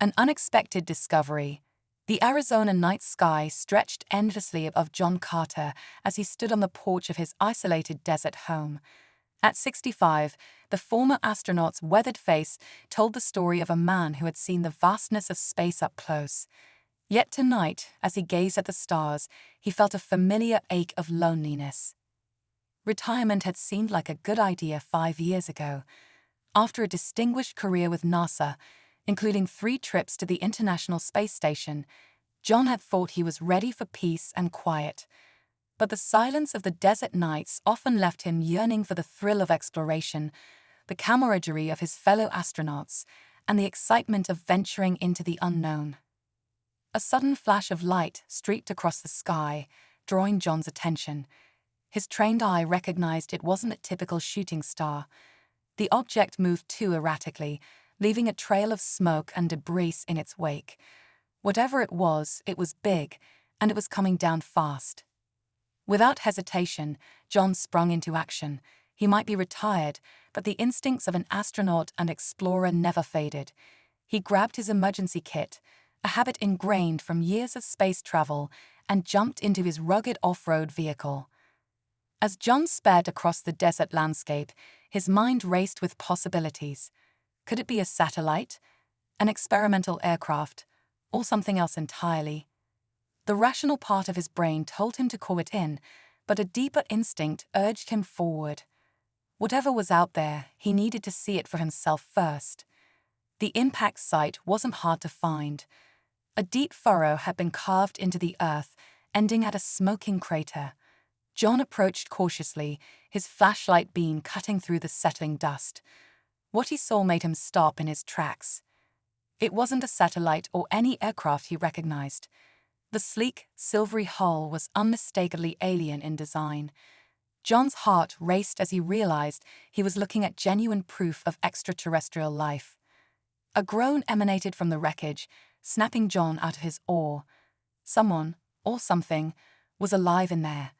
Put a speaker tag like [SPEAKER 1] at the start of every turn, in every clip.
[SPEAKER 1] An unexpected discovery. The Arizona night sky stretched endlessly above John Carter as he stood on the porch of his isolated desert home. At 65, the former astronaut's weathered face told the story of a man who had seen the vastness of space up close. Yet tonight, as he gazed at the stars, he felt a familiar ache of loneliness. Retirement had seemed like a good idea 5 years ago. After a distinguished career with NASA, including 3 trips to the International Space Station, John had thought he was ready for peace and quiet. But the silence of the desert nights often left him yearning for the thrill of exploration, the camaraderie of his fellow astronauts, and the excitement of venturing into the unknown. A sudden flash of light streaked across the sky, drawing John's attention. His trained eye recognized it wasn't a typical shooting star. The object moved too erratically, leaving a trail of smoke and debris in its wake. Whatever it was big, and it was coming down fast. Without hesitation, John sprung into action. He might be retired, but the instincts of an astronaut and explorer never faded. He grabbed his emergency kit, a habit ingrained from years of space travel, and jumped into his rugged off-road vehicle. As John sped across the desert landscape, his mind raced with possibilities. Could it be a satellite, an experimental aircraft, or something else entirely? The rational part of his brain told him to call it in, but a deeper instinct urged him forward. Whatever was out there, he needed to see it for himself first. The impact site wasn't hard to find. A deep furrow had been carved into the earth, ending at a smoking crater. John approached cautiously, his flashlight beam cutting through the settling dust. What he saw made him stop in his tracks. It wasn't a satellite or any aircraft he recognized. The sleek, silvery hull was unmistakably alien in design. John's heart raced as he realized he was looking at genuine proof of extraterrestrial life. A groan emanated from the wreckage, snapping John out of his awe. Someone, or something, was alive in there.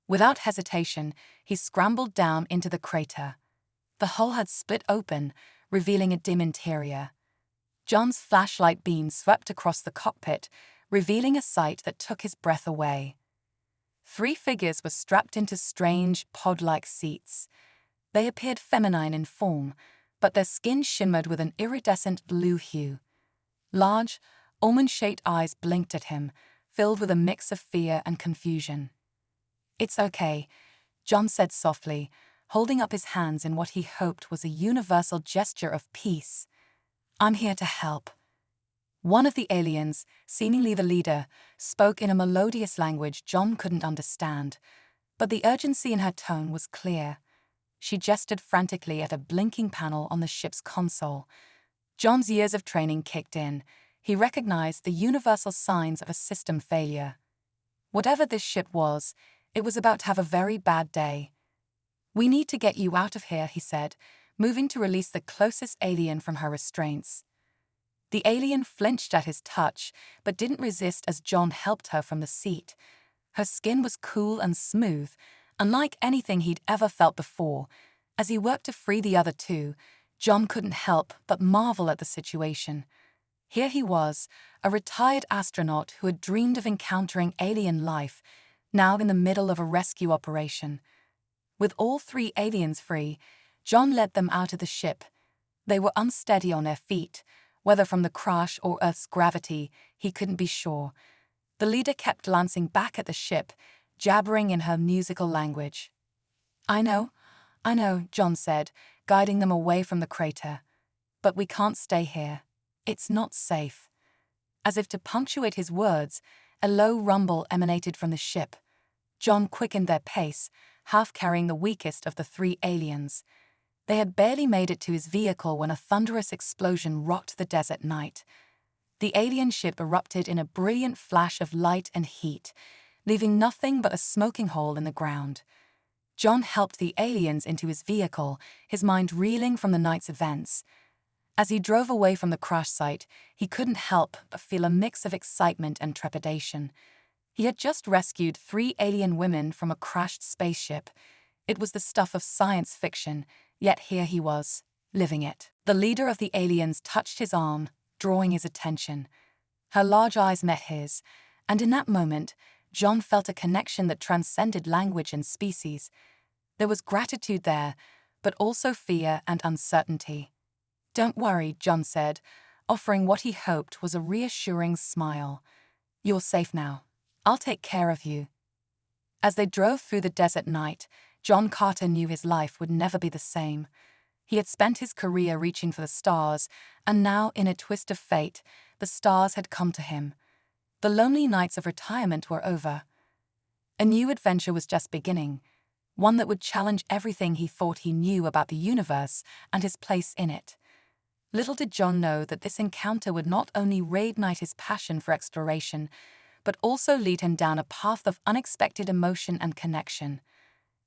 [SPEAKER 1] Without hesitation, he scrambled down into the crater. The hull had split open, revealing a dim interior. John's flashlight beam swept across the cockpit, revealing a sight that took his breath away. 3 figures were strapped into strange, pod-like seats. They appeared feminine in form, but their skin shimmered with an iridescent blue hue. Large, almond-shaped eyes blinked at him, filled with a mix of fear and confusion. "It's okay," John said softly, holding up his hands in what he hoped was a universal gesture of peace. "I'm here to help." One of the aliens, seemingly the leader, spoke in a melodious language John couldn't understand, but the urgency in her tone was clear. She gestured frantically at a blinking panel on the ship's console. John's years of training kicked in. He recognized the universal signs of a system failure. Whatever this ship was, it was about to have a very bad day. "We need to get you out of here," he said, moving to release the closest alien from her restraints. The alien flinched at his touch, but didn't resist as John helped her from the seat. Her skin was cool and smooth, unlike anything he'd ever felt before. As he worked to free the other 2, John couldn't help but marvel at the situation. Here he was, a retired astronaut who had dreamed of encountering alien life, now in the middle of a rescue operation. With all 3 aliens free, John led them out of the ship. They were unsteady on their feet. Whether from the crash or Earth's gravity, he couldn't be sure. The leader kept glancing back at the ship, jabbering in her musical language. I know, John said, guiding them away from the crater. "But we can't stay here. It's not safe." As if to punctuate his words, a low rumble emanated from the ship. John quickened their pace, half carrying the weakest of the 3 aliens. They had barely made it to his vehicle when a thunderous explosion rocked the desert night. The alien ship erupted in a brilliant flash of light and heat, leaving nothing but a smoking hole in the ground. John helped the aliens into his vehicle, his mind reeling from the night's events. As he drove away from the crash site, he couldn't help but feel a mix of excitement and trepidation. He had just rescued 3 alien women from a crashed spaceship. It was the stuff of science fiction, yet here he was, living it. The leader of the aliens touched his arm, drawing his attention. Her large eyes met his, and in that moment, John felt a connection that transcended language and species. There was gratitude there, but also fear and uncertainty. "Don't worry," John said, offering what he hoped was a reassuring smile. "You're safe now. I'll take care of you." As they drove through the desert night, John Carter knew his life would never be the same. He had spent his career reaching for the stars, and now, in a twist of fate, the stars had come to him. The lonely nights of retirement were over. A new adventure was just beginning, one that would challenge everything he thought he knew about the universe and his place in it. Little did John know that this encounter would not only reignite his passion for exploration, but also lead him down a path of unexpected emotion and connection.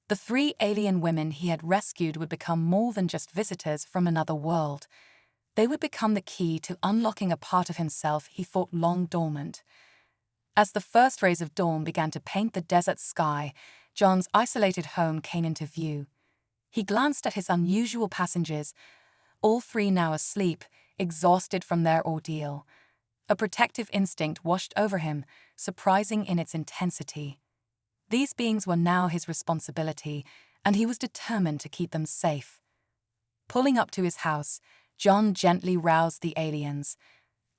[SPEAKER 1] The 3 alien women he had rescued would become more than just visitors from another world. They would become the key to unlocking a part of himself he thought long dormant. As the first rays of dawn began to paint the desert sky, John's isolated home came into view. He glanced at his unusual passengers, all 3 now asleep, exhausted from their ordeal. A protective instinct washed over him, surprising in its intensity. These beings were now his responsibility, and he was determined to keep them safe. Pulling up to his house, John gently roused the aliens.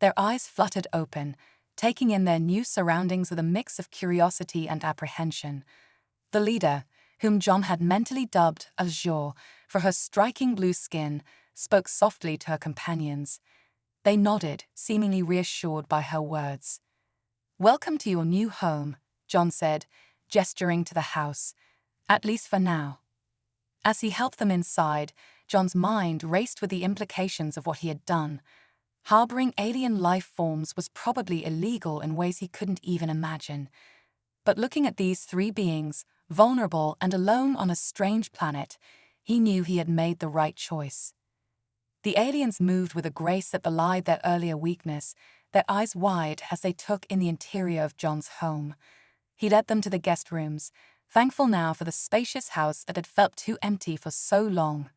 [SPEAKER 1] Their eyes fluttered open, taking in their new surroundings with a mix of curiosity and apprehension. The leader, whom John had mentally dubbed Azure for her striking blue skin, spoke softly to her companions. They nodded, seemingly reassured by her words. "Welcome to your new home," John said, gesturing to the house, "at least for now." As he helped them inside, John's mind raced with the implications of what he had done. Harboring alien life forms was probably illegal in ways he couldn't even imagine. But looking at these 3 beings, vulnerable and alone on a strange planet, he knew he had made the right choice. The aliens moved with a grace that belied their earlier weakness, their eyes wide as they took in the interior of John's home. He led them to the guest rooms, thankful now for the spacious house that had felt too empty for so long.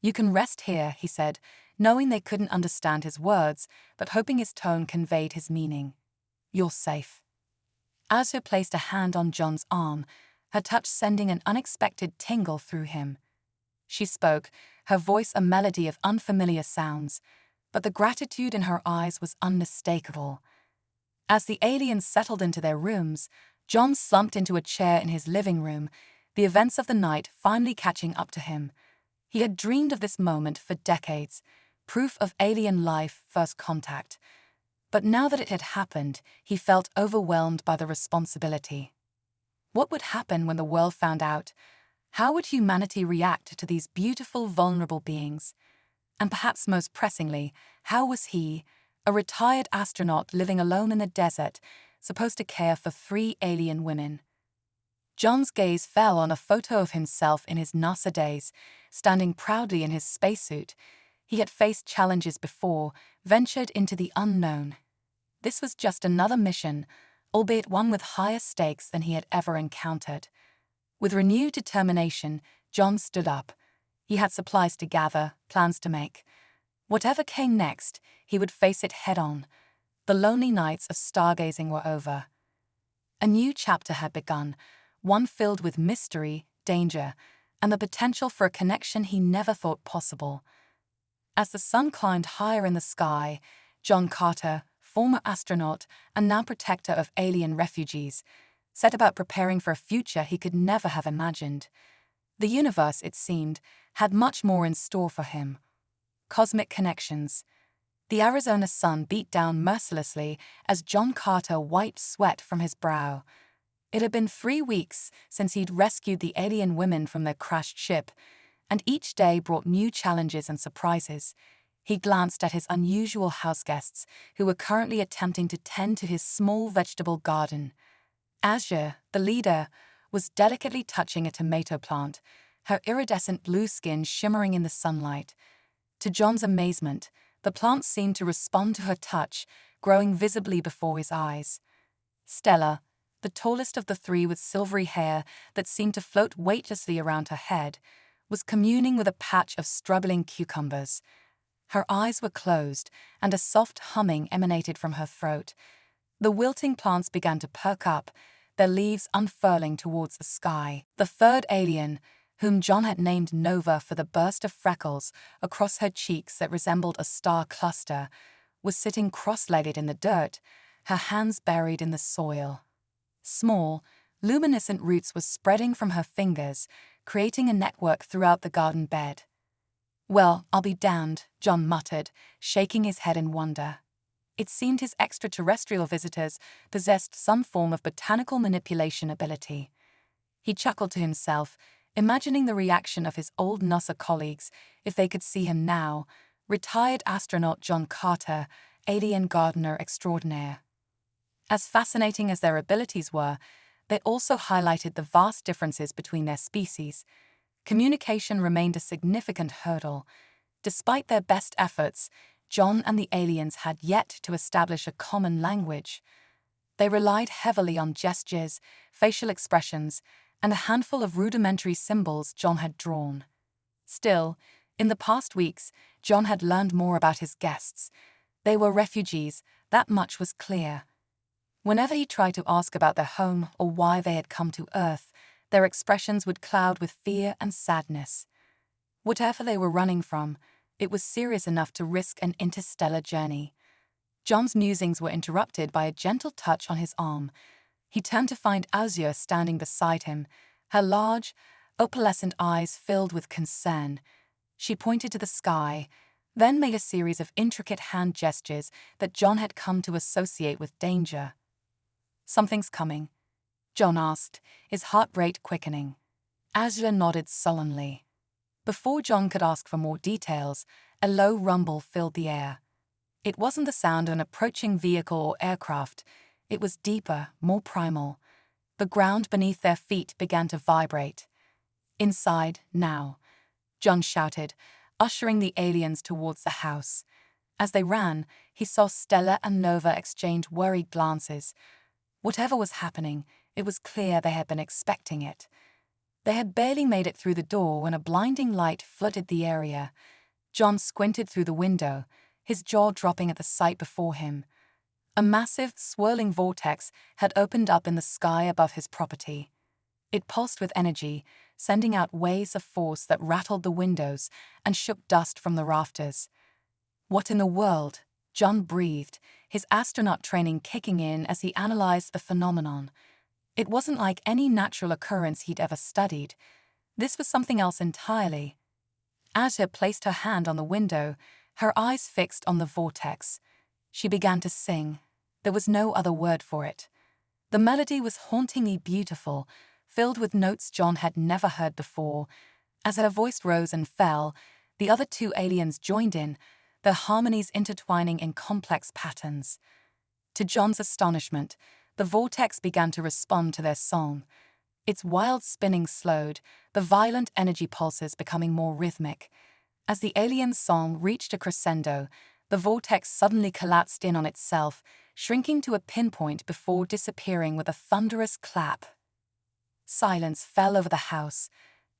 [SPEAKER 1] "You can rest here," he said, knowing they couldn't understand his words, but hoping his tone conveyed his meaning. "You're safe." Azure placed a hand on John's arm, her touch sending an unexpected tingle through him. She spoke, her voice a melody of unfamiliar sounds, but the gratitude in her eyes was unmistakable. As the aliens settled into their rooms, John slumped into a chair in his living room, the events of the night finally catching up to him. He had dreamed of this moment for decades, proof of alien life first contact. But now that it had happened, he felt overwhelmed by the responsibility. What would happen when the world found out? How would humanity react to these beautiful, vulnerable beings? And perhaps most pressingly, how was he, a retired astronaut living alone in the desert, supposed to care for 3 alien women? John's gaze fell on a photo of himself in his NASA days, standing proudly in his spacesuit. He had faced challenges before, ventured into the unknown. This was just another mission, albeit one with higher stakes than he had ever encountered. With renewed determination, John stood up. He had supplies to gather, plans to make. Whatever came next, he would face it head-on. The lonely nights of stargazing were over. A new chapter had begun, one filled with mystery, danger, and the potential for a connection he never thought possible. As the sun climbed higher in the sky, John Carter, former astronaut and now protector of alien refugees, set about preparing for a future he could never have imagined. The universe, it seemed, had much more in store for him. Cosmic connections. The Arizona sun beat down mercilessly as John Carter wiped sweat from his brow. It had been 3 weeks since he'd rescued the alien women from their crashed ship, and each day brought new challenges and surprises. He glanced at his unusual houseguests, who were currently attempting to tend to his small vegetable garden. Azure, the leader, was delicately touching a tomato plant, her iridescent blue skin shimmering in the sunlight. To John's amazement, the plant seemed to respond to her touch, growing visibly before his eyes. Stella, the tallest of the 3 with silvery hair that seemed to float weightlessly around her head, was communing with a patch of struggling cucumbers. Her eyes were closed, and a soft humming emanated from her throat. The wilting plants began to perk up, their leaves unfurling towards the sky. The third alien, whom John had named Nova for the burst of freckles across her cheeks that resembled a star cluster, was sitting cross-legged in the dirt, her hands buried in the soil. Small, luminescent roots were spreading from her fingers, creating a network throughout the garden bed. "Well, I'll be damned," John muttered, shaking his head in wonder. It seemed his extraterrestrial visitors possessed some form of botanical manipulation ability. He chuckled to himself, imagining the reaction of his old NASA colleagues if they could see him now, retired astronaut John Carter, alien gardener extraordinaire. As fascinating as their abilities were, they also highlighted the vast differences between their species. Communication remained a significant hurdle. Despite their best efforts, John and the aliens had yet to establish a common language. They relied heavily on gestures, facial expressions, and a handful of rudimentary symbols John had drawn. Still, in the past weeks, John had learned more about his guests. They were refugees, that much was clear. Whenever he tried to ask about their home or why they had come to Earth, their expressions would cloud with fear and sadness. Whatever they were running from, it was serious enough to risk an interstellar journey. John's musings were interrupted by a gentle touch on his arm. He turned to find Azure standing beside him, her large, opalescent eyes filled with concern. She pointed to the sky, then made a series of intricate hand gestures that John had come to associate with danger. "Something's coming," John asked, his heart rate quickening. Azure nodded sullenly. Before John could ask for more details, a low rumble filled the air. It wasn't the sound of an approaching vehicle or aircraft. It was deeper, more primal. The ground beneath their feet began to vibrate. "Inside, now," John shouted, ushering the aliens towards the house. As they ran, he saw Stella and Nova exchange worried glances. Whatever was happening, it was clear they had been expecting it. They had barely made it through the door when a blinding light flooded the area. John squinted through the window, his jaw dropping at the sight before him. A massive, swirling vortex had opened up in the sky above his property. It pulsed with energy, sending out waves of force that rattled the windows and shook dust from the rafters. "What in the world?" John breathed, his astronaut training kicking in as he analyzed the phenomenon. It wasn't like any natural occurrence he'd ever studied. This was something else entirely. Azure placed her hand on the window, her eyes fixed on the vortex. She began to sing. There was no other word for it. The melody was hauntingly beautiful, filled with notes John had never heard before. As her voice rose and fell, the other two aliens joined in, their harmonies intertwining in complex patterns. To John's astonishment, the vortex began to respond to their song. Its wild spinning slowed, the violent energy pulses becoming more rhythmic. As the alien's song reached a crescendo, the vortex suddenly collapsed in on itself, shrinking to a pinpoint before disappearing with a thunderous clap. Silence fell over the house.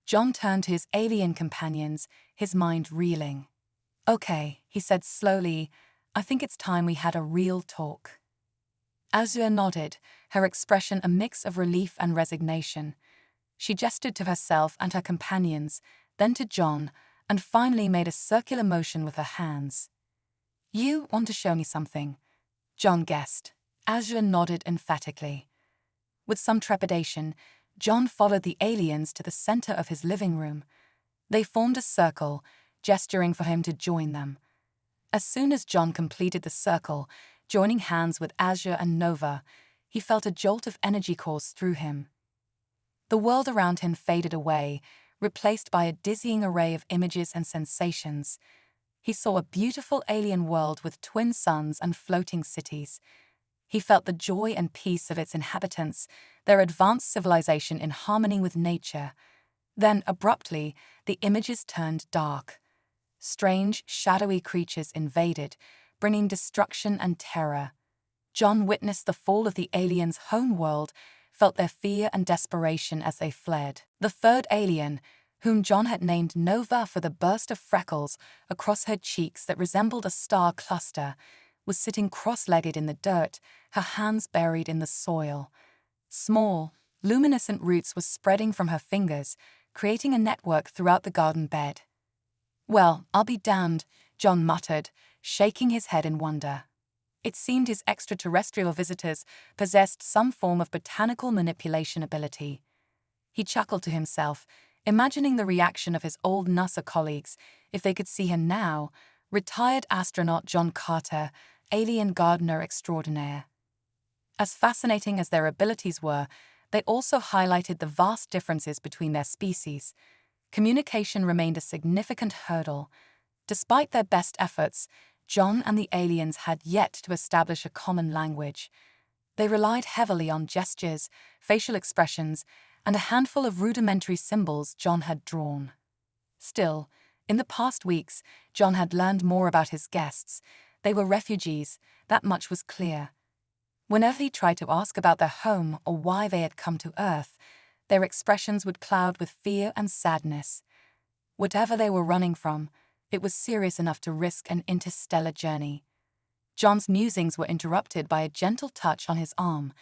[SPEAKER 1] John turned to his alien companions, his mind reeling. "Okay," he said slowly, "I think it's time we had a real talk." Azure nodded, her expression a mix of relief and resignation. She gestured to herself and her companions, then to John, and finally made a circular motion with her hands. "You want to show me something?" John guessed. Azure nodded emphatically. With some trepidation, John followed the aliens to the center of his living room. They formed a circle, gesturing for him to join them. As soon as John completed the circle, joining hands with Azure and Nova, he felt a jolt of energy course through him. The world around him faded away, replaced by a dizzying array of images and sensations. He saw a beautiful alien world with twin suns and floating cities. He felt the joy and peace of its inhabitants, their advanced civilization in harmony with nature. Then, abruptly, the images turned dark. Strange, shadowy creatures invaded, bringing destruction and terror. John witnessed the fall of the aliens' home world, felt their fear and desperation as they fled. The third alien, whom John had named Nova for the burst of freckles across her cheeks that resembled a star cluster, was sitting cross-legged in the dirt, her hands buried in the soil. Small, luminescent roots were spreading from her fingers, creating a network throughout the garden bed. "Well, I'll be damned," John muttered, shaking his head in wonder. It seemed his extraterrestrial visitors possessed some form of botanical manipulation ability. He chuckled to himself, imagining the reaction of his old NASA colleagues if they could see him now, retired astronaut John Carter, alien gardener extraordinaire. As fascinating as their abilities were, they also highlighted the vast differences between their species. Communication remained a significant hurdle. Despite their best efforts, John and the aliens had yet to establish a common language. They relied heavily on gestures, facial expressions, and a handful of rudimentary symbols John had drawn. Still, in the past weeks, John had learned more about his guests. They were refugees, that much was clear. Whenever he tried to ask about their home or why they had come to Earth, their expressions would cloud with fear and sadness. Whatever they were running from, it was serious enough to risk an interstellar journey. John's musings were interrupted by a gentle touch on his arm.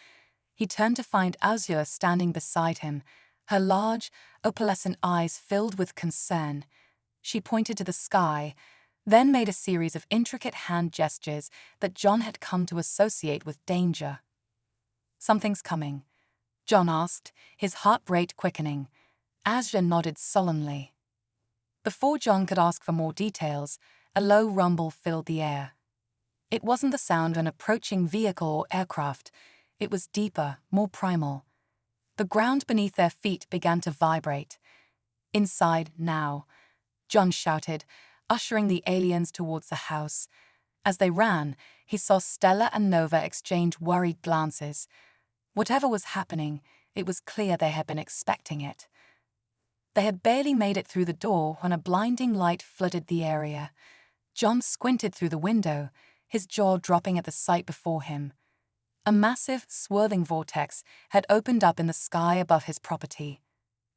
[SPEAKER 1] He turned to find Azure standing beside him, her large, opalescent eyes filled with concern. She pointed to the sky, then made a series of intricate hand gestures that John had come to associate with danger. "Something's coming," John asked, his heart rate quickening. Azure nodded solemnly. Before John could ask for more details, a low rumble filled the air. It wasn't the sound of an approaching vehicle or aircraft. It was deeper, more primal. The ground beneath their feet began to vibrate. "Inside, now," John shouted, ushering the aliens towards the house. As they ran, he saw Stella and Nova exchange worried glances. Whatever was happening, it was clear they had been expecting it. They had barely made it through the door when a blinding light flooded the area. John squinted through the window, his jaw dropping at the sight before him. A massive, swirling vortex had opened up in the sky above his property.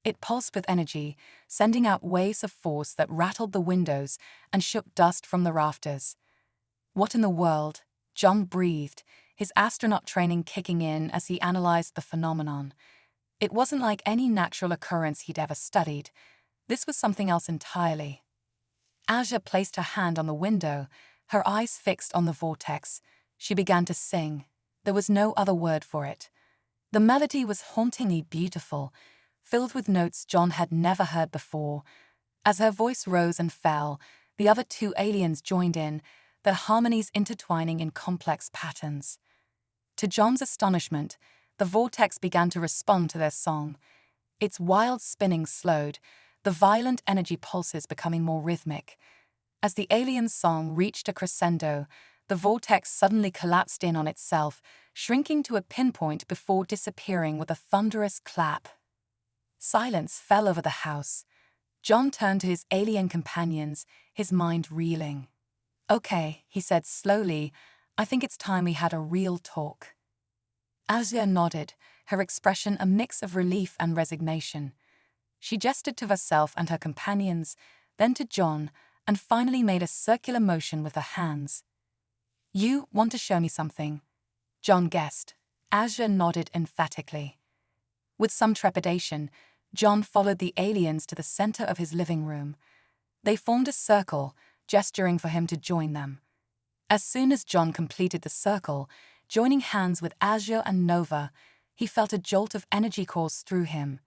[SPEAKER 1] It pulsed with energy, sending out waves of force that rattled the windows and shook dust from the rafters. "What in the world?" John breathed, his astronaut training kicking in as he analyzed the phenomenon. It wasn't like any natural occurrence he'd ever studied. This was something else entirely. Azure placed her hand on the window, her eyes fixed on the vortex. She began to sing. There was no other word for it. The melody was hauntingly beautiful, filled with notes John had never heard before. As her voice rose and fell, the other two aliens joined in, their harmonies intertwining in complex patterns. To John's astonishment, the vortex began to respond to their song. Its wild spinning slowed, the violent energy pulses becoming more rhythmic. As the alien's song reached a crescendo, the vortex suddenly collapsed in on itself, shrinking to a pinpoint before disappearing with a thunderous clap. Silence fell over the house. John turned to his alien companions, his mind reeling. "Okay," he said slowly, "I think it's time we had a real talk." Azure nodded, her expression a mix of relief and resignation. She gestured to herself and her companions, then to John, and finally made a circular motion with her hands. "You want to show me something?" John guessed. Azure nodded emphatically. With some trepidation, John followed the aliens to the center of his living room. They formed a circle, gesturing for him to join them. As soon as John completed the circle, joining hands with Azure and Nova, he felt a jolt of energy course through him.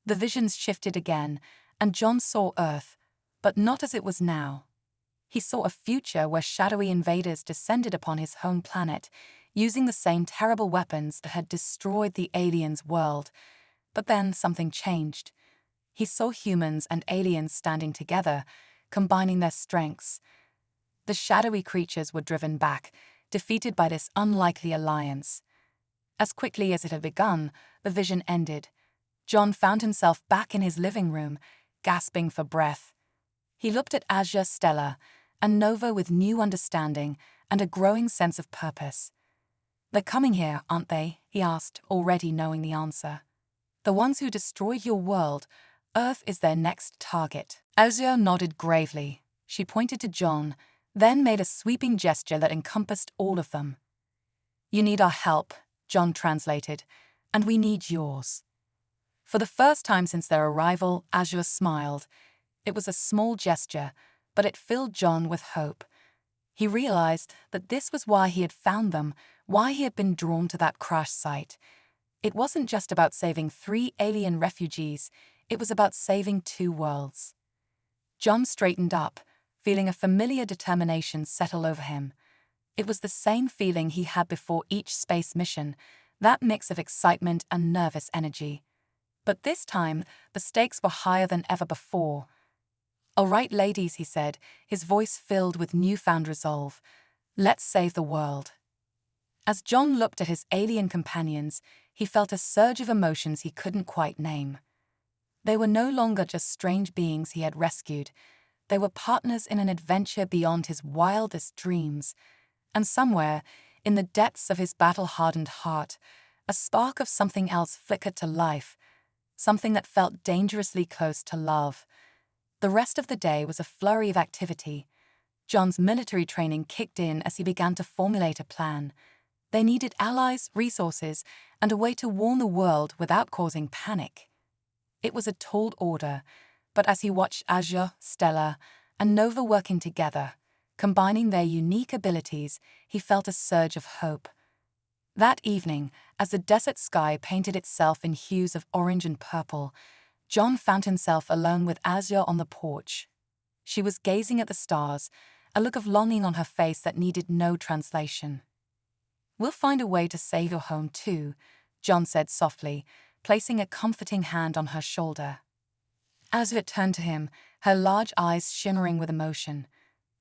[SPEAKER 1] The visions shifted again, and John saw Earth, but not as it was now. He saw a future where shadowy invaders descended upon his home planet, using the same terrible weapons that had destroyed the aliens' world. But then something changed. He saw humans and aliens standing together, combining their strengths. The shadowy creatures were driven back, defeated by this unlikely alliance. As quickly as it had begun, the vision ended. John found himself back in his living room, gasping for breath. He looked at Azure, Stella, and Nova with new understanding and a growing sense of purpose. "They're coming here, aren't they?" he asked, already knowing the answer. "The ones who destroyed your world, Earth is their next target. Azure nodded gravely. She pointed to John, then made a sweeping gesture that encompassed all of them. "You need our help," John translated, "and we need yours." For the first time since their arrival, Azure smiled. It was a small gesture, but it filled John with hope. He realized that this was why he had found them, why he had been drawn to that crash site. It wasn't just about saving 3 alien refugees, it was about saving 2 worlds. John straightened up, feeling a familiar determination settle over him. It was the same feeling he had before each space mission, that mix of excitement and nervous energy. But this time, the stakes were higher than ever before. "All right, ladies," he said, his voice filled with newfound resolve. "Let's save the world." As John looked at his alien companions, he felt a surge of emotions he couldn't quite name. They were no longer just strange beings he had rescued. They were partners in an adventure beyond his wildest dreams. And somewhere, in the depths of his battle-hardened heart, a spark of something else flickered to life, something that felt dangerously close to love. The rest of the day was a flurry of activity. John's military training kicked in as he began to formulate a plan. They needed allies, resources, and a way to warn the world without causing panic. It was a tall order, but as he watched Azure, Stella, and Nova working together, combining their unique abilities, he felt a surge of hope. That evening, as the desert sky painted itself in hues of orange and purple, John found himself alone with Azure on the porch. She was gazing at the stars, a look of longing on her face that needed no translation. "We'll find a way to save your home too," John said softly, placing a comforting hand on her shoulder. Azure turned to him, her large eyes shimmering with emotion.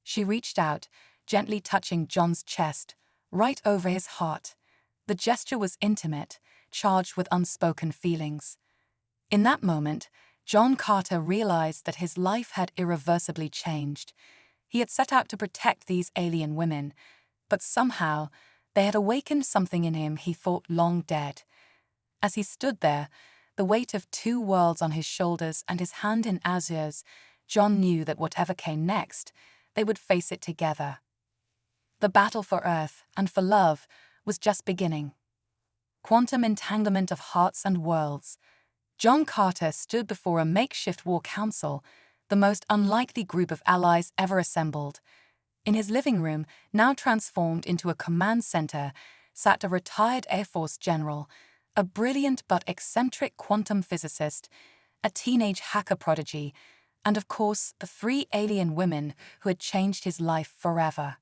[SPEAKER 1] She reached out, gently touching John's chest, right over his heart. The gesture was intimate, charged with unspoken feelings. In that moment, John Carter realized that his life had irreversibly changed. He had set out to protect these alien women, but somehow they had awakened something in him he thought long dead. As he stood there, the weight of 2 worlds on his shoulders and his hand in Azure's, John knew that whatever came next, they would face it together. The battle for Earth and for love was just beginning. Quantum entanglement of hearts and worlds. John Carter stood before a makeshift war council, the most unlikely group of allies ever assembled. In his living room, now transformed into a command center, sat a retired Air Force general, a brilliant but eccentric quantum physicist, a teenage hacker prodigy, and of course the 3 alien women who had changed his life forever.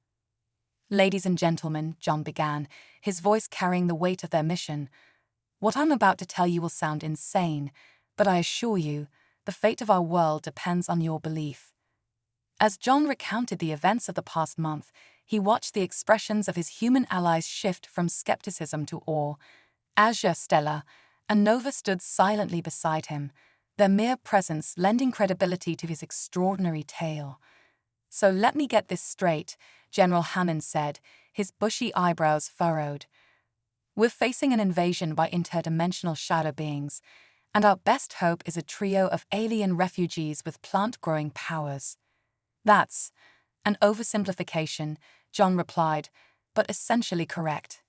[SPEAKER 1] "Ladies and gentlemen," John began, his voice carrying the weight of their mission, "what I'm about to tell you will sound insane, but I assure you, the fate of our world depends on your belief." As John recounted the events of the past month, he watched the expressions of his human allies shift from skepticism to awe. Azure, Stella, and Nova stood silently beside him, their mere presence lending credibility to his extraordinary tale. "So let me get this straight," General Hammond said, his bushy eyebrows furrowed. "We're facing an invasion by interdimensional shadow beings, and our best hope is a trio of alien refugees with plant-growing powers." "That's an oversimplification," John replied, "but essentially correct."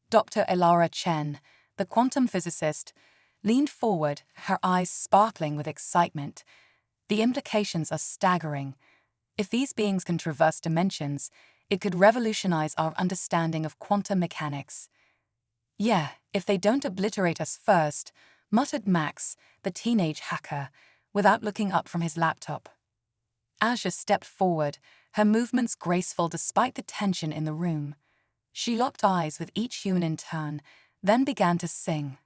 [SPEAKER 1] Dr. Elara Chen, the quantum physicist, leaned forward, her eyes sparkling with excitement. "The implications are staggering. If these beings can traverse dimensions, it could revolutionize our understanding of quantum mechanics." "Yeah, if they don't obliterate us first," muttered Max, the teenage hacker, without looking up from his laptop. Azure stepped forward, her movements graceful despite the tension in the room. She locked eyes with each human in turn, then began to sing.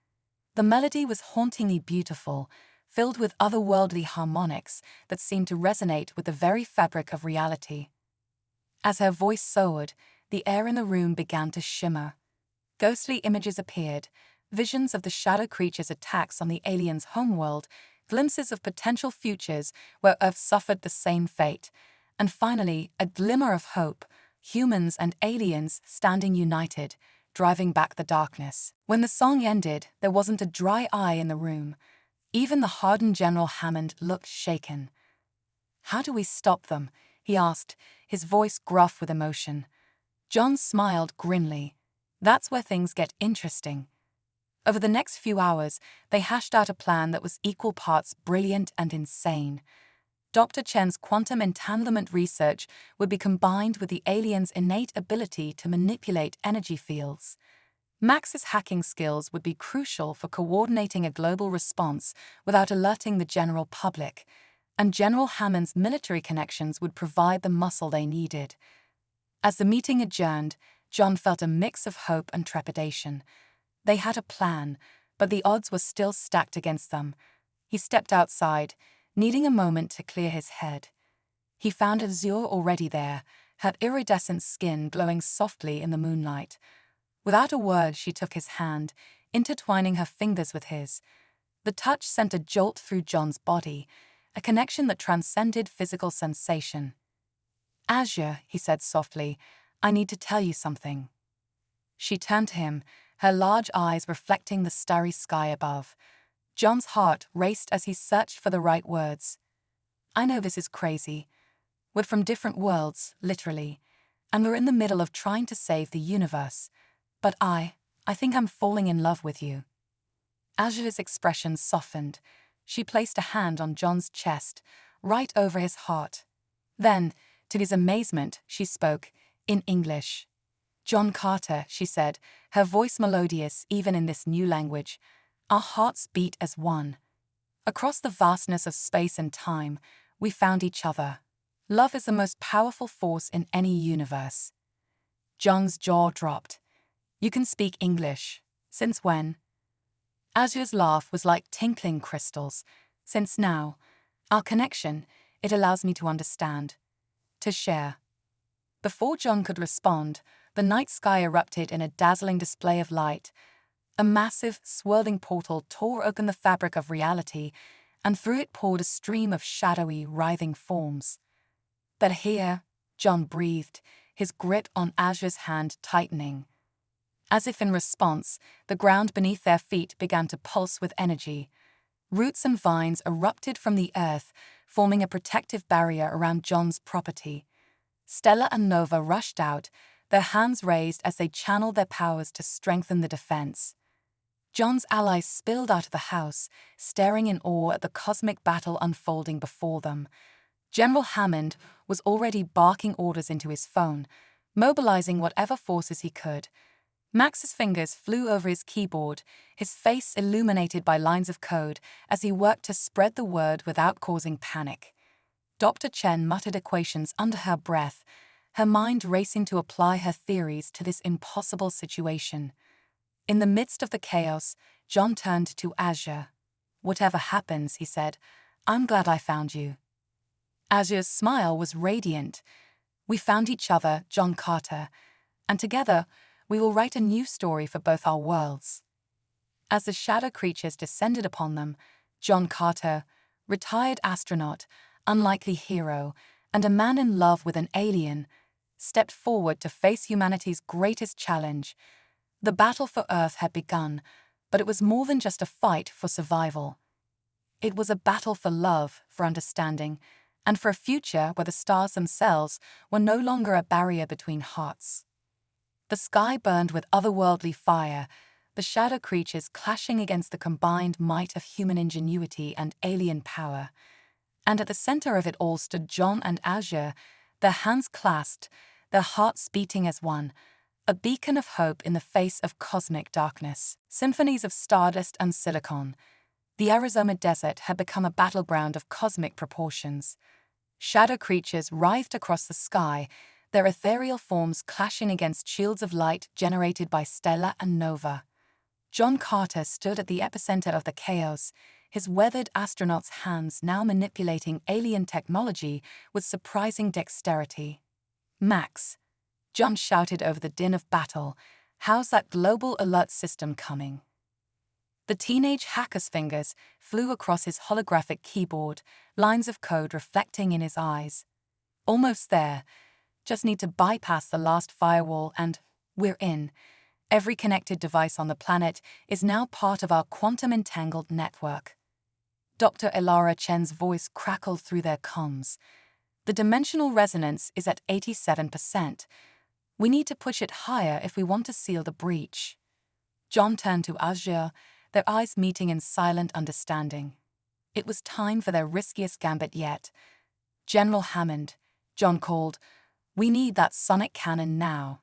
[SPEAKER 1] The melody was hauntingly beautiful, filled with otherworldly harmonics that seemed to resonate with the very fabric of reality. As her voice soared, the air in the room began to shimmer. Ghostly images appeared, visions of the shadow creatures' attacks on the aliens' homeworld, glimpses of potential futures where Earth suffered the same fate, and finally, a glimmer of hope, humans and aliens standing united, driving back the darkness. When the song ended, there wasn't a dry eye in the room. Even the hardened General Hammond looked shaken. "How do we stop them?" he asked, his voice gruff with emotion. John smiled grimly. "That's where things get interesting." Over the next few hours, they hashed out a plan that was equal parts brilliant and insane. Dr. Chen's quantum entanglement research would be combined with the aliens' innate ability to manipulate energy fields. Max's hacking skills would be crucial for coordinating a global response without alerting the general public, and General Hammond's military connections would provide the muscle they needed. As the meeting adjourned, John felt a mix of hope and trepidation. They had a plan, but the odds were still stacked against them. He stepped outside, needing a moment to clear his head. He found Azure already there, her iridescent skin glowing softly in the moonlight. Without a word, she took his hand, intertwining her fingers with his. The touch sent a jolt through John's body, a connection that transcended physical sensation. "Azure," he said softly, "I need to tell you something." She turned to him, her large eyes reflecting the starry sky above. John's heart raced as he searched for the right words. "I know this is crazy. We're from different worlds, literally, and we're in the middle of trying to save the universe. But I think I'm falling in love with you." Azure's expression softened. She placed a hand on John's chest, right over his heart. Then, to his amazement, she spoke, in English. "John Carter," she said, her voice melodious even in this new language. "Our hearts beat as one. Across the vastness of space and time, we found each other. Love is the most powerful force in any universe." John's jaw dropped. "You can speak English. Since when?" Azure's laugh was like tinkling crystals. "Since now. Our connection, it allows me to understand. To share." Before John could respond, the night sky erupted in a dazzling display of light. A massive, swirling portal tore open the fabric of reality, and through it poured a stream of shadowy, writhing forms. "They're here," John breathed, his grip on Azure's hand tightening. As if in response, the ground beneath their feet began to pulse with energy. Roots and vines erupted from the earth, forming a protective barrier around John's property. Stella and Nova rushed out, their hands raised as they channeled their powers to strengthen the defense. John's allies spilled out of the house, staring in awe at the cosmic battle unfolding before them. General Hammond was already barking orders into his phone, mobilizing whatever forces he could. Max's fingers flew over his keyboard, his face illuminated by lines of code as he worked to spread the word without causing panic. Dr. Chen muttered equations under her breath, her mind racing to apply her theories to this impossible situation. In the midst of the chaos, John turned to Azure. "Whatever happens," he said, "I'm glad I found you." Azure's smile was radiant. "We found each other, John Carter, and together we will write a new story for both our worlds." As the shadow creatures descended upon them, John Carter, retired astronaut, unlikely hero, and a man in love with an alien, stepped forward to face humanity's greatest challenge. The battle for Earth had begun, but it was more than just a fight for survival. It was a battle for love, for understanding, and for a future where the stars themselves were no longer a barrier between hearts. The sky burned with otherworldly fire, the shadow creatures clashing against the combined might of human ingenuity and alien power. And at the center of it all stood John and Azure, their hands clasped, their hearts beating as one, a beacon of hope in the face of cosmic darkness. Symphonies of stardust and silicon. The Arizona desert had become a battleground of cosmic proportions. Shadow creatures writhed across the sky, their ethereal forms clashing against shields of light generated by Stella and Nova. John Carter stood at the epicenter of the chaos, his weathered astronaut's hands now manipulating alien technology with surprising dexterity. "Max," John shouted over the din of battle, "how's that global alert system coming?" The teenage hacker's fingers flew across his holographic keyboard, lines of code reflecting in his eyes. "Almost there. Just need to bypass the last firewall and we're in. Every connected device on the planet is now part of our quantum-entangled network." Dr. Elara Chen's voice crackled through their comms. The dimensional resonance is at 87%. We need to push it higher if we want to seal the breach. John turned to Azure, their eyes meeting in silent understanding. It was time for their riskiest gambit yet. "General Hammond," John called, "we need that sonic cannon now."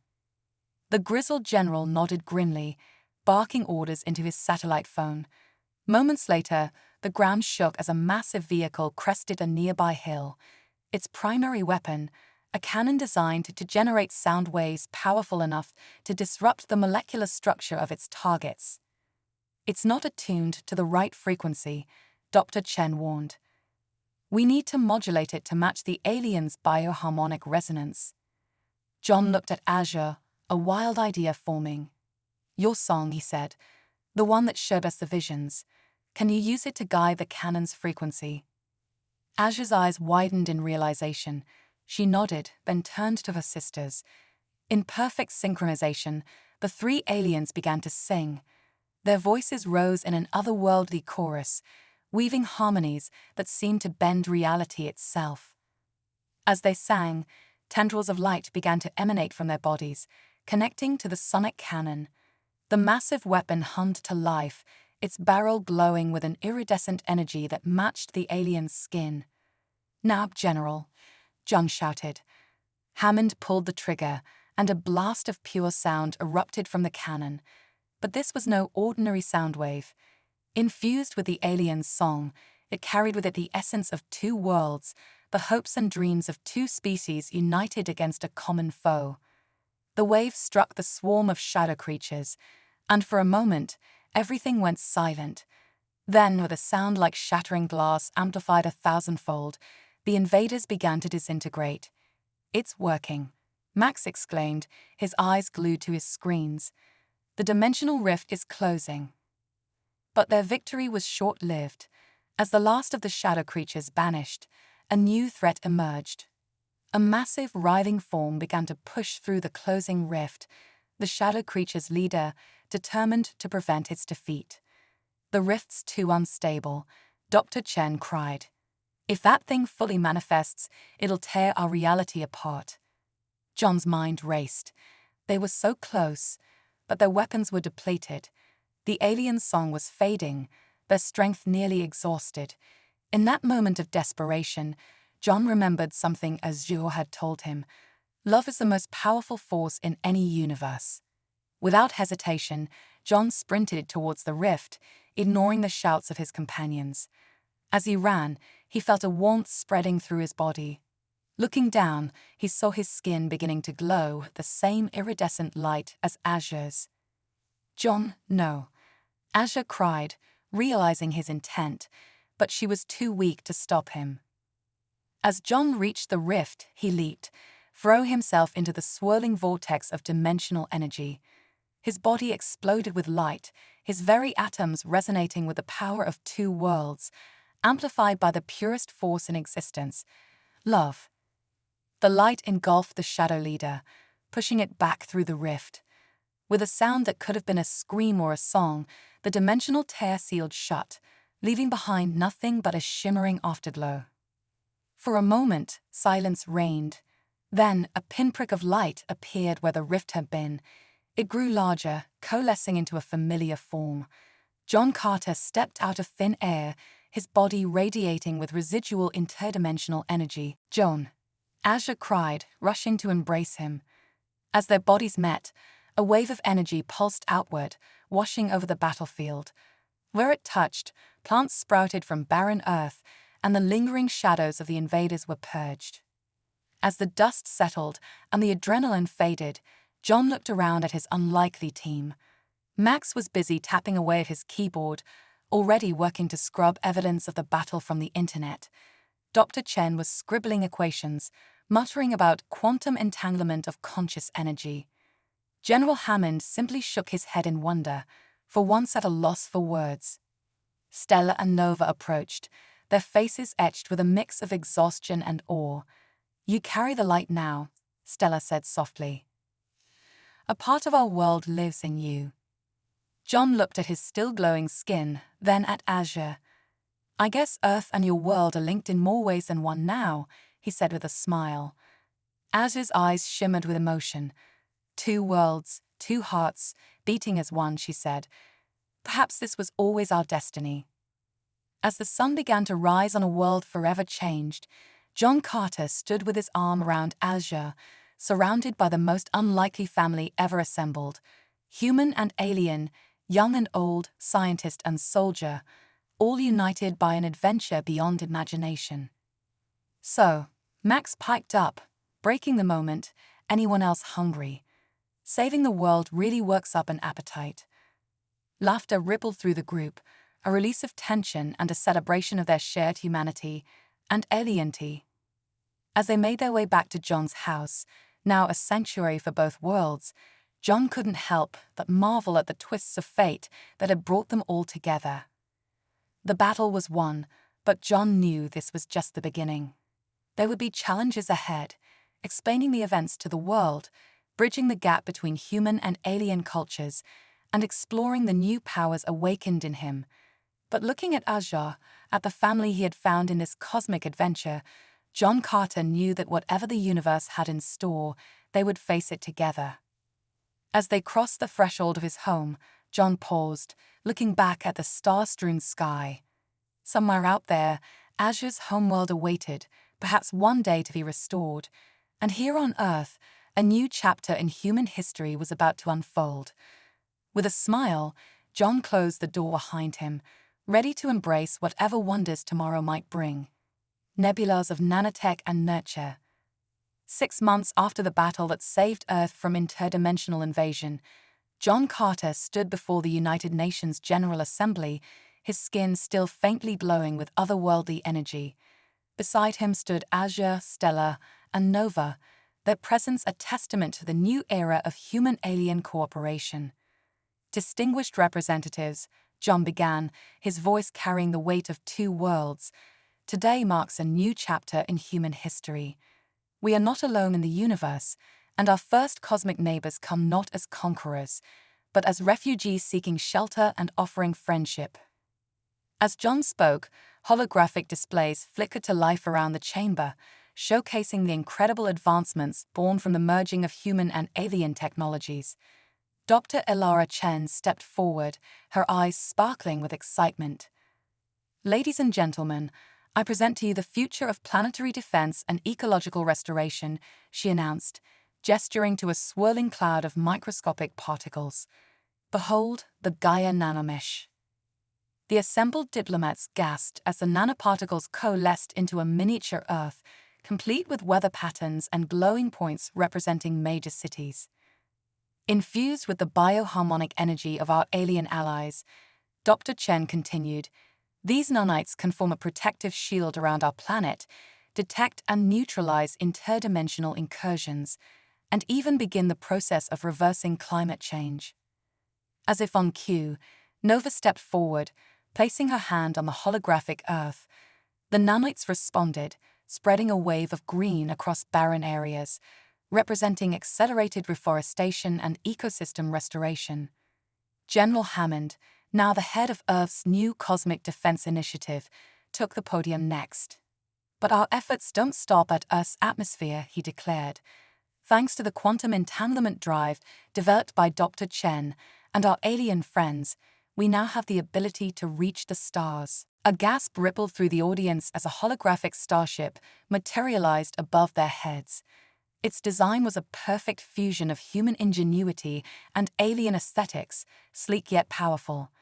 [SPEAKER 1] The grizzled general nodded grimly, barking orders into his satellite phone. Moments later, the ground shook as a massive vehicle crested a nearby hill. Its primary weapon, a cannon designed to generate sound waves powerful enough to disrupt the molecular structure of its targets. "It's not attuned to the right frequency," Dr. Chen warned. "We need to modulate it to match the alien's bioharmonic resonance." John looked at Azure, a wild idea forming. "Your song," he said, "the one that showed us the visions. Can you use it to guide the cannon's frequency?" Azure's eyes widened in realization. She nodded, then turned to her sisters. In perfect synchronization, the three aliens began to sing. Their voices rose in an otherworldly chorus, weaving harmonies that seemed to bend reality itself. As they sang, tendrils of light began to emanate from their bodies, connecting to the sonic cannon. The massive weapon hummed to life, its barrel glowing with an iridescent energy that matched the alien's skin. "Now, General," John shouted. Hammond pulled the trigger, and a blast of pure sound erupted from the cannon. But this was no ordinary sound wave. Infused with the alien's song, it carried with it the essence of two worlds, the hopes and dreams of two species united against a common foe. The wave struck the swarm of shadow creatures, and for a moment, everything went silent. Then, with a sound like shattering glass amplified 1,000-fold, the invaders began to disintegrate. "It's working," Max exclaimed, his eyes glued to his screens. "The dimensional rift is closing." But their victory was short-lived. As the last of the shadow creatures vanished, a new threat emerged. A massive, writhing form began to push through the closing rift, the shadow creature's leader, determined to prevent its defeat. "The rift's too unstable," Dr. Chen cried. "If that thing fully manifests, it'll tear our reality apart." John's mind raced. They were so close, but their weapons were depleted. The alien song was fading, their strength nearly exhausted. In that moment of desperation, John remembered something Azure had told him. Love is the most powerful force in any universe. Without hesitation, John sprinted towards the rift, ignoring the shouts of his companions. As he ran, he felt a warmth spreading through his body. Looking down, he saw his skin beginning to glow the same iridescent light as Azure's. "John, no," Azure cried, realizing his intent, but she was too weak to stop him. As John reached the rift, he leaped, throwing himself into the swirling vortex of dimensional energy. His body exploded with light, his very atoms resonating with the power of two worlds, amplified by the purest force in existence, love. The light engulfed the shadow leader, pushing it back through the rift. With a sound that could have been a scream or a song, the dimensional tear sealed shut, leaving behind nothing but a shimmering afterglow. For a moment, silence reigned. Then, a pinprick of light appeared where the rift had been. It grew larger, coalescing into a familiar form. John Carter stepped out of thin air, his body radiating with residual interdimensional energy. "John," Azure cried, rushing to embrace him. As their bodies met, a wave of energy pulsed outward, washing over the battlefield. Where it touched, plants sprouted from barren earth, and the lingering shadows of the invaders were purged. As the dust settled and the adrenaline faded, John looked around at his unlikely team. Max was busy tapping away at his keyboard, already working to scrub evidence of the battle from the internet. Dr. Chen was scribbling equations, muttering about quantum entanglement of conscious energy. General Hammond simply shook his head in wonder, for once at a loss for words. Stella and Nova approached, their faces etched with a mix of exhaustion and awe. "You carry the light now," Stella said softly. "A part of our world lives in you." John looked at his still glowing skin, then at Azure. "I guess Earth and your world are linked in more ways than one now," he said with a smile. Azur's eyes shimmered with emotion. "Two worlds, two hearts, beating as one," she said. "Perhaps this was always our destiny." As the sun began to rise on a world forever changed, John Carter stood with his arm around Azure, surrounded by the most unlikely family ever assembled. Human and alien, young and old, scientist and soldier, all united by an adventure beyond imagination. "So," Max piped up, breaking the moment, "anyone else hungry? Saving the world really works up an appetite." Laughter rippled through the group, a release of tension and a celebration of their shared humanity and alienity. As they made their way back to John's house, now a sanctuary for both worlds, John couldn't help but marvel at the twists of fate that had brought them all together. The battle was won, but John knew this was just the beginning. There would be challenges ahead, explaining the events to the world, bridging the gap between human and alien cultures, and exploring the new powers awakened in him. But looking at Azure, at the family he had found in this cosmic adventure, John Carter knew that whatever the universe had in store, they would face it together. As they crossed the threshold of his home, John paused, looking back at the star-strewn sky. Somewhere out there, Azure's homeworld awaited, perhaps one day to be restored. And here on Earth, a new chapter in human history was about to unfold. With a smile, John closed the door behind him, ready to embrace whatever wonders tomorrow might bring. Nebulas of nanotech and nurture. 6 months after the battle that saved Earth from interdimensional invasion, John Carter stood before the United Nations General Assembly, his skin still faintly glowing with otherworldly energy. Beside him stood Azure, Stella, and Nova, their presence a testament to the new era of human-alien cooperation. "Distinguished representatives," John began, his voice carrying the weight of two worlds, "today marks a new chapter in human history. We are not alone in the universe, and our first cosmic neighbors come not as conquerors, but as refugees seeking shelter and offering friendship." As John spoke, holographic displays flickered to life around the chamber, showcasing the incredible advancements born from the merging of human and alien technologies. Dr. Elara Chen stepped forward, her eyes sparkling with excitement. "Ladies and gentlemen, I present to you the future of planetary defense and ecological restoration," she announced, gesturing to a swirling cloud of microscopic particles. "Behold the Gaia nanomesh." The assembled diplomats gasped as the nanoparticles coalesced into a miniature Earth, complete with weather patterns and glowing points representing major cities. Infused with the bioharmonic energy of our alien allies, Dr. Chen continued, "These nanites can form a protective shield around our planet, detect and neutralize interdimensional incursions, and even begin the process of reversing climate change." As if on cue, Nova stepped forward, placing her hand on the holographic Earth. The nanites responded, spreading a wave of green across barren areas, representing accelerated reforestation and ecosystem restoration. General Hammond, now the head of Earth's new Cosmic Defense Initiative, took the podium next. "But our efforts don't stop at Earth's atmosphere," he declared. "Thanks to the quantum entanglement drive developed by Dr. Chen and our alien friends, we now have the ability to reach the stars." A gasp rippled through the audience as a holographic starship materialized above their heads. Its design was a perfect fusion of human ingenuity and alien aesthetics, sleek yet powerful.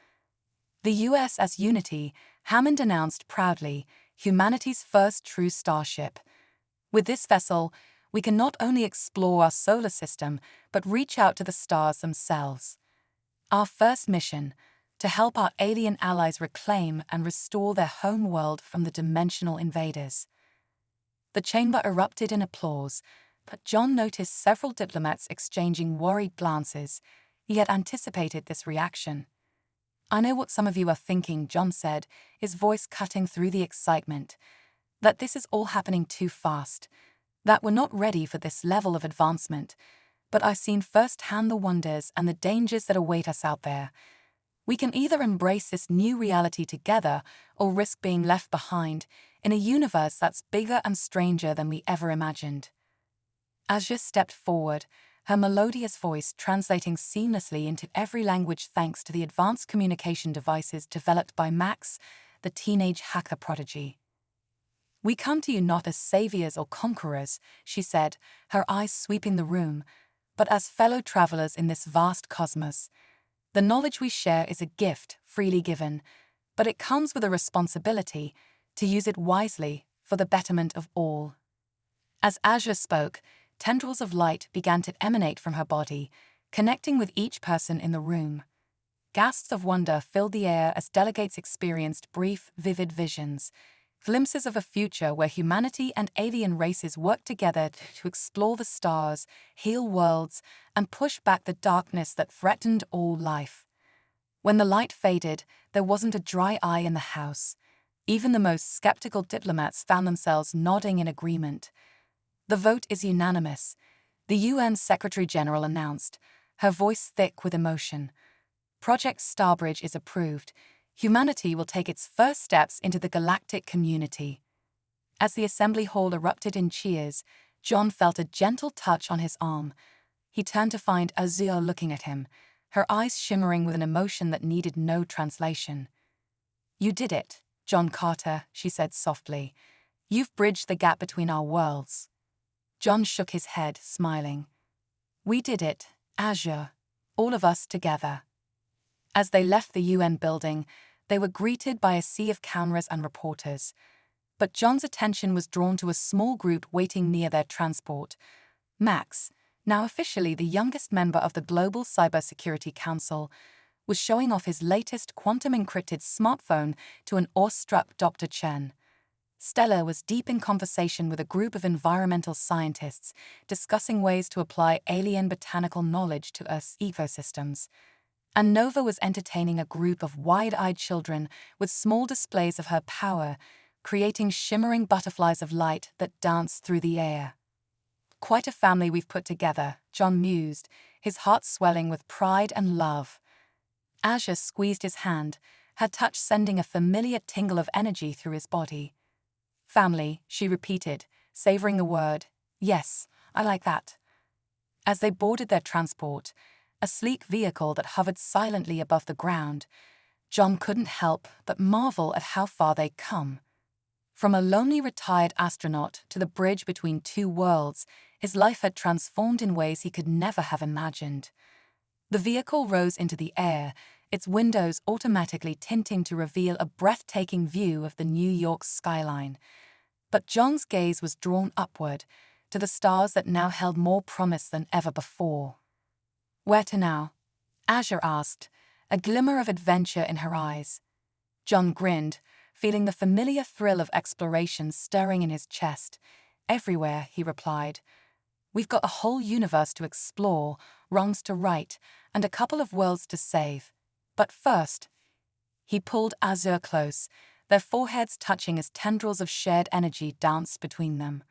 [SPEAKER 1] The USS Unity, Hammond announced proudly, humanity's first true starship. "With this vessel, we can not only explore our solar system, but reach out to the stars themselves. Our first mission, to help our alien allies reclaim and restore their home world from the dimensional invaders." The chamber erupted in applause, but John noticed several diplomats exchanging worried glances. He had anticipated this reaction. "I know what some of you are thinking," John said, his voice cutting through the excitement. "That this is all happening too fast. That we're not ready for this level of advancement. But I've seen firsthand the wonders and the dangers that await us out there. We can either embrace this new reality together or risk being left behind in a universe that's bigger and stranger than we ever imagined. Azure stepped forward, her melodious voice translating seamlessly into every language thanks to the advanced communication devices developed by Max, the teenage hacker prodigy. "We come to you not as saviors or conquerors," she said, her eyes sweeping the room, "but as fellow travelers in this vast cosmos. The knowledge we share is a gift freely given, but it comes with a responsibility to use it wisely for the betterment of all." As Azure spoke, tendrils of light began to emanate from her body, connecting with each person in the room. Gasps of wonder filled the air as delegates experienced brief, vivid visions, glimpses of a future where humanity and alien races work together to explore the stars, heal worlds, and push back the darkness that threatened all life. When the light faded, there wasn't a dry eye in the house. Even the most skeptical diplomats found themselves nodding in agreement. "The vote is unanimous," the UN Secretary-General announced, her voice thick with emotion. "Project Starbridge is approved. Humanity will take its first steps into the galactic community." As the assembly hall erupted in cheers, John felt a gentle touch on his arm. He turned to find Azure looking at him, her eyes shimmering with an emotion that needed no translation. "You did it, John Carter," she said softly. "You've bridged the gap between our worlds." John shook his head, smiling. "We did it, Azure, all of us together." As they left the UN building, they were greeted by a sea of cameras and reporters. But John's attention was drawn to a small group waiting near their transport. Max, now officially the youngest member of the Global Cybersecurity Council, was showing off his latest quantum-encrypted smartphone to an awestruck Dr. Chen. Stella was deep in conversation with a group of environmental scientists discussing ways to apply alien botanical knowledge to Earth's ecosystems. And Nova was entertaining a group of wide-eyed children with small displays of her power, creating shimmering butterflies of light that danced through the air. "Quite a family we've put together," John mused, his heart swelling with pride and love. Azure squeezed his hand, her touch sending a familiar tingle of energy through his body. "Family," she repeated, savoring the word. "Yes, I like that." As they boarded their transport, a sleek vehicle that hovered silently above the ground, John couldn't help but marvel at how far they'd come. From a lonely retired astronaut to the bridge between two worlds, his life had transformed in ways he could never have imagined. The vehicle rose into the air, its windows automatically tinting to reveal a breathtaking view of the New York skyline. But John's gaze was drawn upward, to the stars that now held more promise than ever before. "Where to now?" Azure asked, a glimmer of adventure in her eyes. John grinned, feeling the familiar thrill of exploration stirring in his chest. "Everywhere," he replied. "We've got a whole universe to explore, wrongs to right, and a couple of worlds to save. But first..." He pulled Azure close, their foreheads touching as tendrils of shared energy danced between them.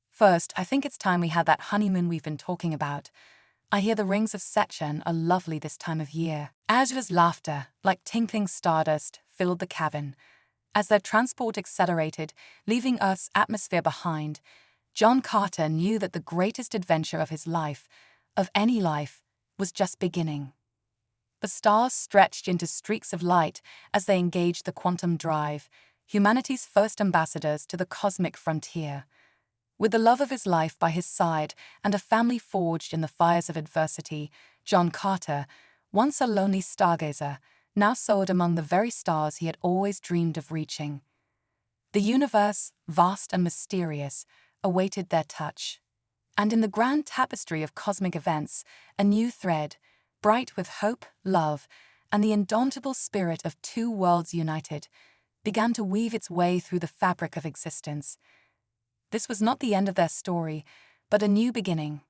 [SPEAKER 1] "First, I think it's time we had that honeymoon we've been talking about. I hear the rings of Saturn are lovely this time of year." Azure's laughter, like tinkling stardust, filled the cabin. As their transport accelerated, leaving Earth's atmosphere behind, John Carter knew that the greatest adventure of his life, of any life, was just beginning. The stars stretched into streaks of light as they engaged the quantum drive, humanity's first ambassadors to the cosmic frontier. With the love of his life by his side and a family forged in the fires of adversity, John Carter, once a lonely stargazer, now soared among the very stars he had always dreamed of reaching. The universe, vast and mysterious, awaited their touch. And in the grand tapestry of cosmic events, a new thread, bright with hope, love, and the indomitable spirit of two worlds united, began to weave its way through the fabric of existence. This was not the end of their story, but a new beginning,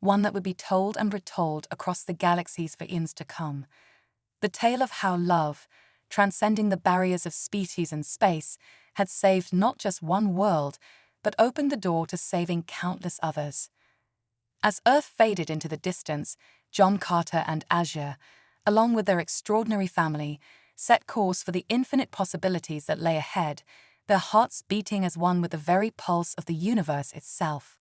[SPEAKER 1] one that would be told and retold across the galaxies for eons to come. The tale of how love, transcending the barriers of species and space, had saved not just one world, but opened the door to saving countless others. As Earth faded into the distance, John Carter and Azure, along with their extraordinary family, set course for the infinite possibilities that lay ahead, their hearts beating as one with the very pulse of the universe itself.